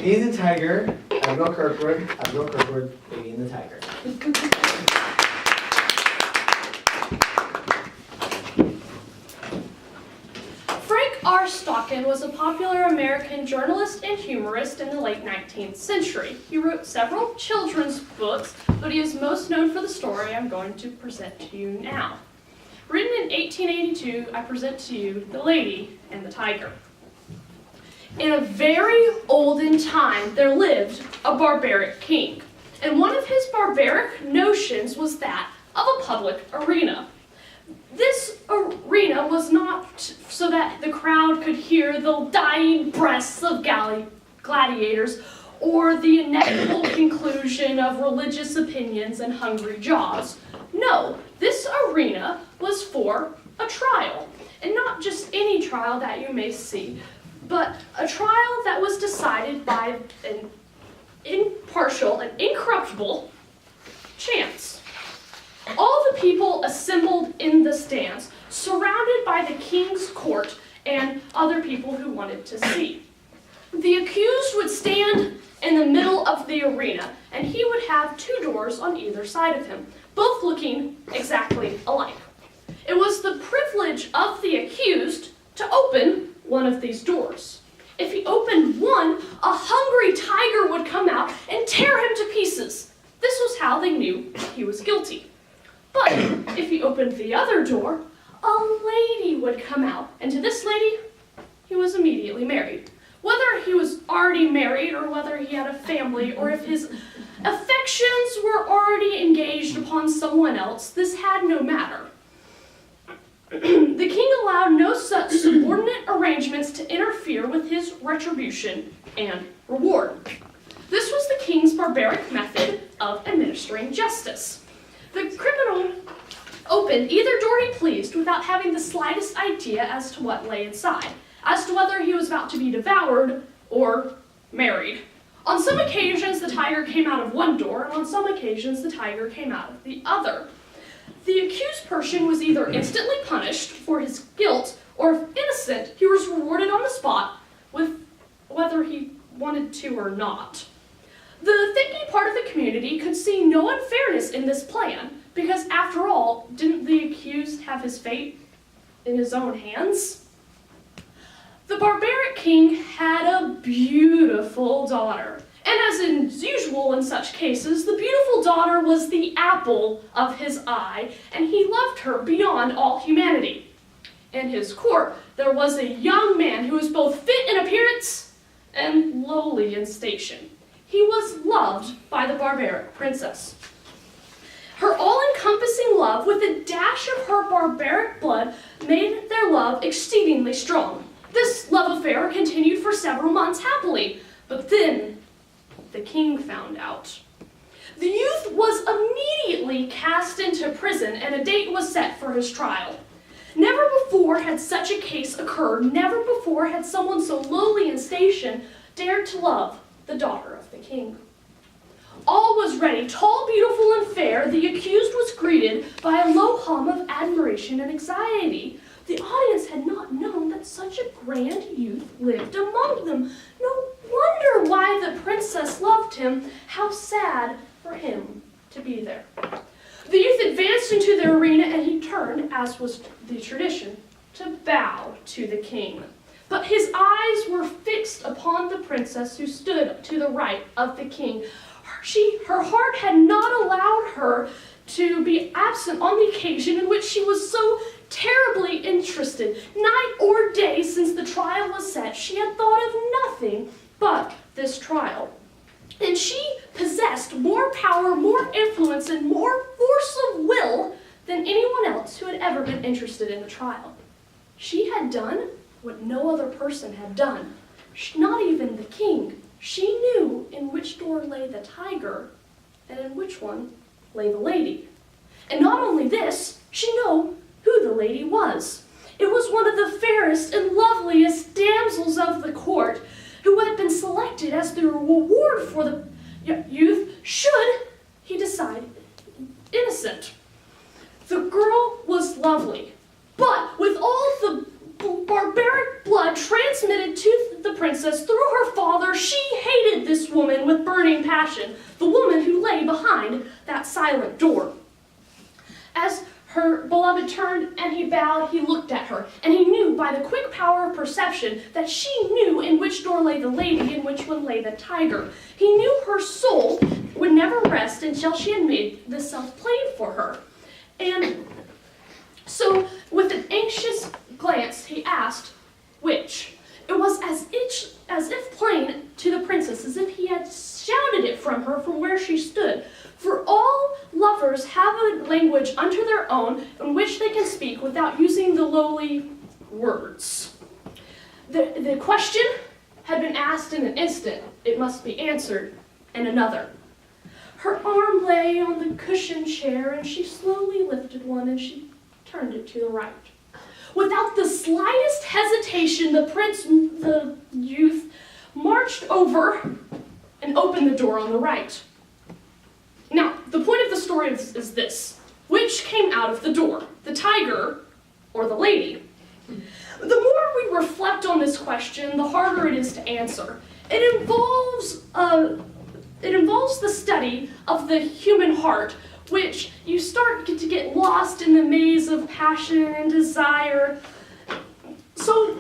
Lady and the Tiger, Admiral Kirkwood, Lady and the Tiger. Frank R. Stockton was a popular American journalist and humorist in the late 19th century. He wrote several children's books, but he is most known for the story I'm going to present to you now. Written in 1882, I present to you The Lady and the Tiger. In a very olden time, there lived a barbaric king, and one of his barbaric notions was that of a public arena. This arena was not so that the crowd could hear the dying breaths of gladiators or the inevitable conclusion of religious opinions and hungry jaws. No, this arena was for a trial, and not just any trial that you may see, but a trial that was decided by an impartial and incorruptible chance. All the people assembled in the stands, surrounded by the king's court and other people who wanted to see. The accused would stand in the middle of the arena, and he would have two doors on either side of him, both looking exactly alike. It was the privilege of the accused to open one of these doors. If he opened one, a hungry tiger would come out and tear him to pieces. This was how they knew he was guilty. But if he opened the other door, a lady would come out, and to this lady, he was immediately married. Whether he was already married or whether he had a family or if his affections were already engaged upon someone else, this had no matter. The king allowed no such subordinate arrangements to interfere with his retribution and reward. This was the king's barbaric method of administering justice. The criminal opened either door he pleased without having the slightest idea as to what lay inside, as to whether he was about to be devoured or married. On some occasions, the tiger came out of one door, and on some occasions, the tiger came out of the other. The accused person was either instantly punished for his guilt, or if innocent, he was rewarded on the spot with whether he wanted to or not. The thinking part of the community could see no unfairness in this plan, because after all, didn't the accused have his fate in his own hands? The barbaric king had a beautiful daughter, and as is usual in such cases, the beautiful daughter was the apple of his eye, and he loved her beyond all humanity. In his court, there was a young man who was both fit in appearance and lowly in station. He was loved by the barbaric princess. Her all-encompassing love with a dash of her barbaric blood made their love exceedingly strong. This love affair continued for several months happily, but then the king found out. The youth was immediately cast into prison, and a date was set for his trial. Never before had such a case occurred. Never before had someone so lowly in station dared to love the daughter of the king. All was ready, tall, beautiful, and fair. The accused was greeted by a low hum of admiration and anxiety. The audience had not known that such a grand youth lived among them. No wonder why the princess loved him. How sad for him to be there. The youth advanced into the arena, and he turned, as was the tradition, to bow to the king. But his eyes were fixed upon the princess who stood to the right of the king. Her heart had not allowed her to be absent on the occasion in which she was so terribly interested. Night or day since the trial was set, she had thought of nothing but this trial. And she possessed more power, more influence, and more force of will than anyone else who had ever been interested in the trial. She had done what no other person had done. Not even the king. She knew in which door lay the tiger and in which one lay the lady. And not only this, she knew who the lady was. It was one of the fairest and loveliest damsels of the court who had been selected as the reward for the youth should he decide innocent. The girl was lovely, but with all the barbaric blood transmitted to the princess through her father, she hated this woman with burning passion, the woman who lay behind that silent door. As her beloved turned and he bowed, he looked at her, and he knew by the quick power of perception that she knew in which door lay the lady, in which one lay the tiger. He knew her soul would never rest until she had made the self plain for her. And so, with an anxious glance, he asked, which? It was as if plain to the princess, as if he had shouted it from her from where she stood. For all lovers have a language unto their own in which they can speak without using the lowly words. The question had been asked in an instant. It must be answered in another. Her arm lay on the cushioned chair, and she slowly lifted one, and she turned it to the right. Without the slightest hesitation, the youth, marched over and opened the door on the right. Now, the point of the story is this. Which came out of the door, the tiger or the lady? The more we reflect on this question, the harder it is to answer. It involves the study of the human heart, which you start to get lost in the maze of passion and desire. So,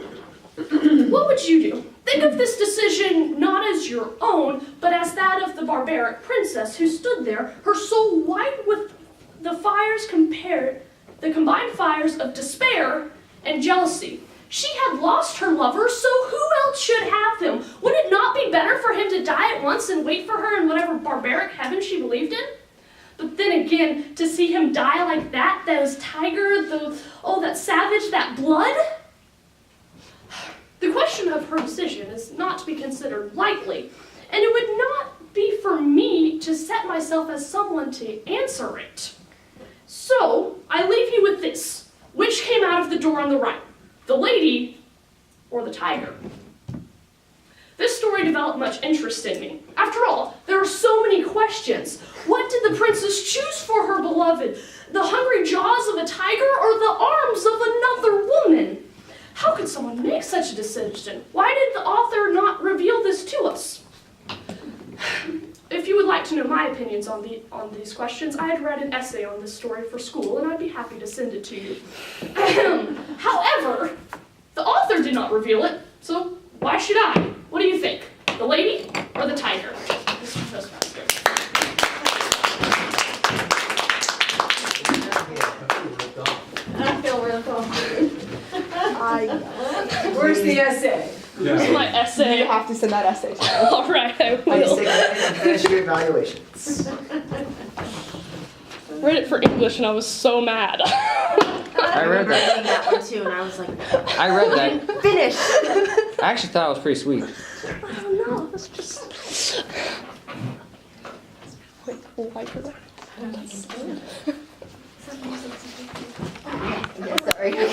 what would you do? Think of this decision not as your own, but as that of the barbaric princess who stood there, her soul white with the combined fires of despair and jealousy. She had lost her lover, so who else should have him? Would it not be better for him to die at once and wait for her in whatever barbaric heaven she believed in? But then again, to see him die like that, those tiger, that savage, that blood? The question of her decision is not to be considered lightly, and it would not be for me to set myself as someone to answer it. So, I leave you with this. Which came out of the door on the right? The lady or the tiger? This story developed much interest in me. After all, there are so many questions. What did the princess choose for her beloved? The hungry jaws of a tiger or the arms of another woman? How could someone make such a decision? Why did the author not reveal this to us? If you would like to know my opinions on these questions, I had read an essay on this story for school, and I'd be happy to send it to you. However, the author did not reveal it, so why should I? What do you think? The lady or the tiger? Mr. Toastmaster. I feel real confident. Where's the essay? This is my essay. You have to send that essay to me. All right, I Please will. take and finish your evaluations. I read it for English, and I was so mad. I read that. reading that one too, and I was like, I read that. finish. I actually thought it was pretty sweet. I don't know. It's just. Wait, why for that? Sorry.